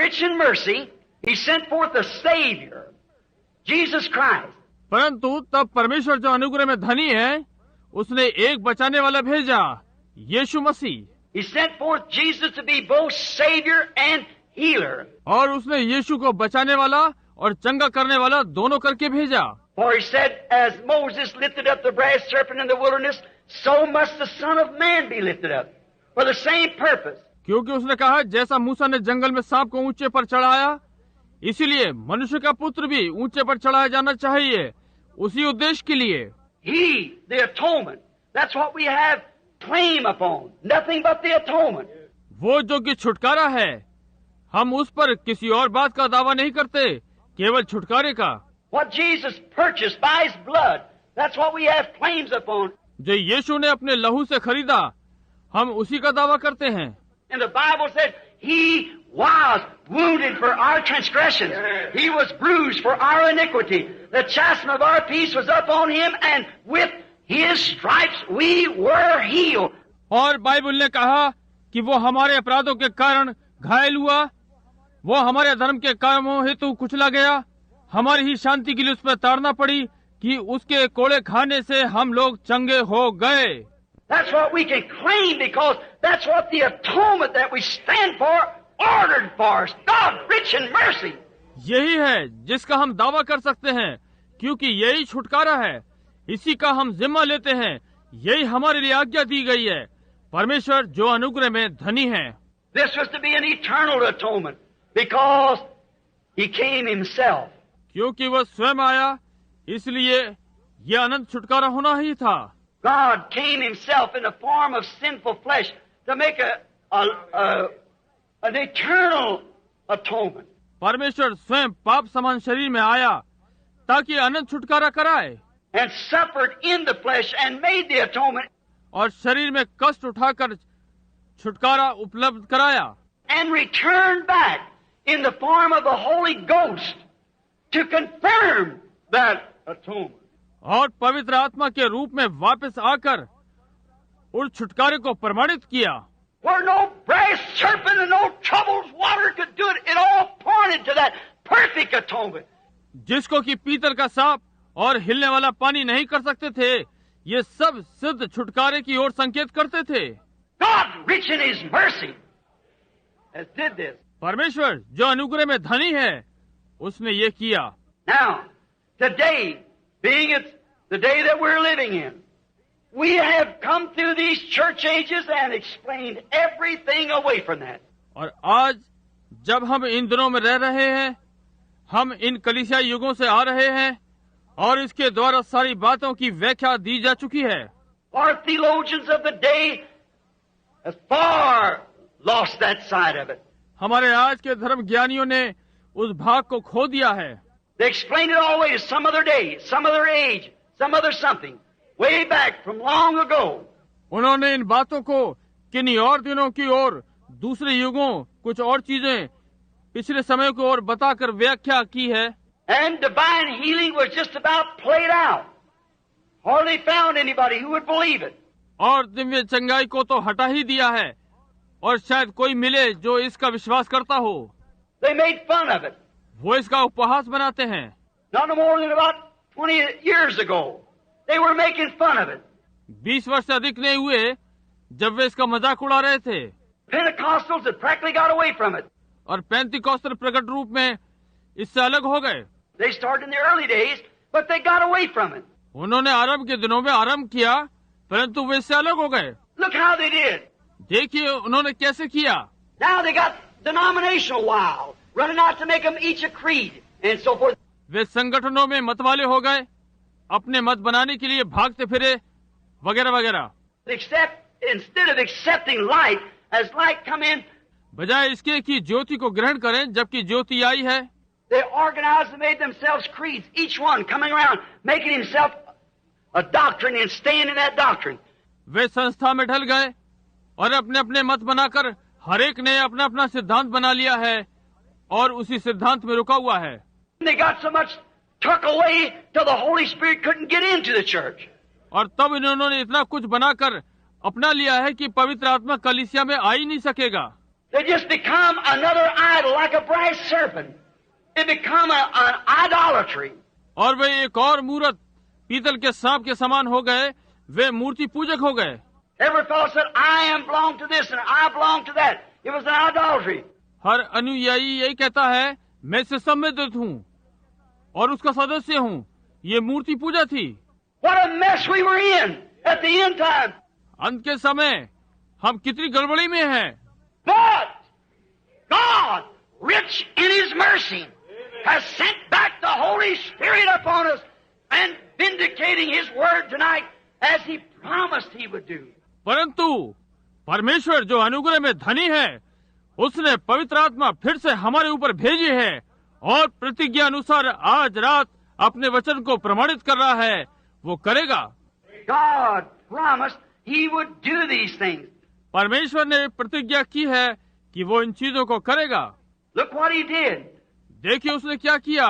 rich in mercy, He sent forth a Savior, Jesus Christ. परंतु तब परमेश्वर जो अनुग्रह में धनी है, उसने एक बचाने वाला भेजा, यीशु मसीह। He sent forth Jesus to be both Savior and Healer. और उसने यीशु को बचाने वाला और चंगा करने वाला दोनों करके भेजा। For He said, as Moses lifted up the brass serpent in the wilderness, so must the Son of Man be lifted up, for the same purpose. क्योंकि उसने कहा, जैसा मूसा ने जंगल में सांप को ऊंचे पर चढ़ाया, इसीलिए मनुष्य का पुत्र भी ऊंचे पर चढ़ाया जाना चाहिए, उसी उद्देश्य के लिए। He, the atonement, that's what we have claim upon, nothing but the atonement. वो जो कि छुटकारा है, हम उस पर किसी और बात का दावा नहीं करते, केवल छुटकारे का। What Jesus purchased by His blood, that's what we have claims upon. जो यीशु ने अपने लहू से खरीदा, हम उसी का दावा करते हैं। And the Bible said, He was wounded for our transgressions. He was bruised for our iniquity. The chastisement of our peace was upon Him, and with His stripes we were healed. और Bible ने कहा कि वो हमारे अपराधों के कारण घायल हुआ, वो हमारे धर्म के कामों हेतु कुचला गया, हमारी ही शांति के लिए उस पर ताड़ना पड़ी कि उसके कोड़े खाने से हम लोग चंगे हो गए। That's what we can claim, because that's what the atonement that we stand for ordered for us. God rich in mercy. यही है जिसका हम दावा कर सकते हैं, क्योंकि यही छुटकारा है, इसी का हम जिम्मा लेते हैं, यही हमारे लिए आज्ञा दी गई है। परमेश्वर जो अनुग्रह में धनी है। This was to be an eternal atonement, because He came Himself. क्योंकि वह स्वयं आया, इसलिए यह अनंत छुटकारा होना ही था। God came Himself in the form of sinful flesh to make an eternal atonement. परमेश्वर स्वयं पाप समान शरीर में आया ताकि अनंत छुटकारा कराए, And suffered in the flesh and made the atonement. और शरीर में कष्ट उठाकर छुटकारा उपलब्ध कराया। And returned back in the form of the Holy Ghost to confirm that atonement. और पवित्र आत्मा के रूप में वापस आकर उस छुटकारे को प्रमाणित किया। Where no brass serpent and no troubled water could do it, it all pointed to that perfect atonement. जिसको कि पीतल का सांप और हिलने वाला पानी नहीं कर सकते थे, ये सब सिद्ध छुटकारे की ओर संकेत करते थे। God, rich in His mercy, has did this. परमेश्वर जो अनुग्रह में धनी है, उसने ये किया। Now, today, being it's the day that we're living in, we have come through these church ages and explained everything away from that. और आज जब हम इन दिनों में रह रहे हैं, हम इन कलीसिया युगों से आ रहे हैं और इसके द्वारा सारी बातों की व्याख्या दी जा चुकी है। Our theologians of the day have far lost that side of it. हमारे आज के धर्म ज्ञानियों ने उस भाग को खो दिया है। They explained it all away to some other day, some other age, some other something, way back from long ago. उन्होंने इन बातों को किन्हीं और दिनों की ओर, दूसरे युगों, कुछ और चीजें पिछले समय को और बताकर व्याख्या की है। And divine healing was just about played out. Hardly found anybody who would believe it. और दिव्य चंगाई को तो हटा ही दिया है, और शायद कोई मिले जो इसका विश्वास करता हो। They made fun of it. वो इसका उपहास बनाते हैं। Not no more than about 20 years ago, they were making fun of it. 20 वर्ष से अधिक नहीं हुए जब वे इसका मजाक उड़ा रहे थे। Pentecostals had practically got away from it. और पेंतिकोस्तर प्रकट रूप में इससे अलग हो गए। They started in the early days, but they got away from it. उन्होंने आरंभ के दिनों में आरंभ किया, परंतु वे इससे अलग हो गए। Look how they did. देखिए उन्होंने कैसे किया। Now they got denominational wild, running out to make them each a creed, and so forth. वे संगठनों में मतवाले हो गए, अपने मत बनाने के लिए भागते फिरे, वगैरह वगैरह। Instead of accepting light, as light come in, बजाय इसके कि ज्योति को ग्रहण करें जबकि ज्योति आई है, they organized and made themselves creeds, each one coming around, making himself a doctrine and staying in that doctrine. वे संस्था में ढल गए और अपने अपने मत बनाकर हर एक ने अपना अपना सिद्धांत बना लिया है और उसी सिद्धांत में रुका हुआ है। They got so much tuck away till the Holy Spirit couldn't get into the church. और तब इन्होंने इतना कुछ बनाकर अपना लिया है कि पवित्र आत्मा कलीसिया में आ ही नहीं सकेगा। They just become another idol, like a brass serpent. They become an idolatry. और वे एक और मूर्त पीतल के सांप के समान हो गए, वे मूर्ति पूजक हो गए। Every fellow said, I am belong to this and I belong to that. It was an idolatry. हर अनुयायी यही कहता है, मैं इससे संबंधित हूँ और उसका सदस्य हूँ। ये मूर्ति पूजा थी। What a mess we were in at the end time. अंत के समय हम कितनी गड़बड़ी में हैं। But God, rich in His mercy, has sent back the Holy Spirit upon us and vindicating His word tonight as He promised He would do. परंतु परमेश्वर जो अनुग्रह में धनी है, उसने पवित्र आत्मा फिर से हमारे ऊपर भेजी है और प्रतिज्ञा अनुसार आज रात अपने वचन को प्रमाणित कर रहा है, वो करेगा। God promised He would do these things. परमेश्वर ने प्रतिज्ञा की है कि वो इन चीजों को करेगा। Look what He did. देखिए उसने क्या किया।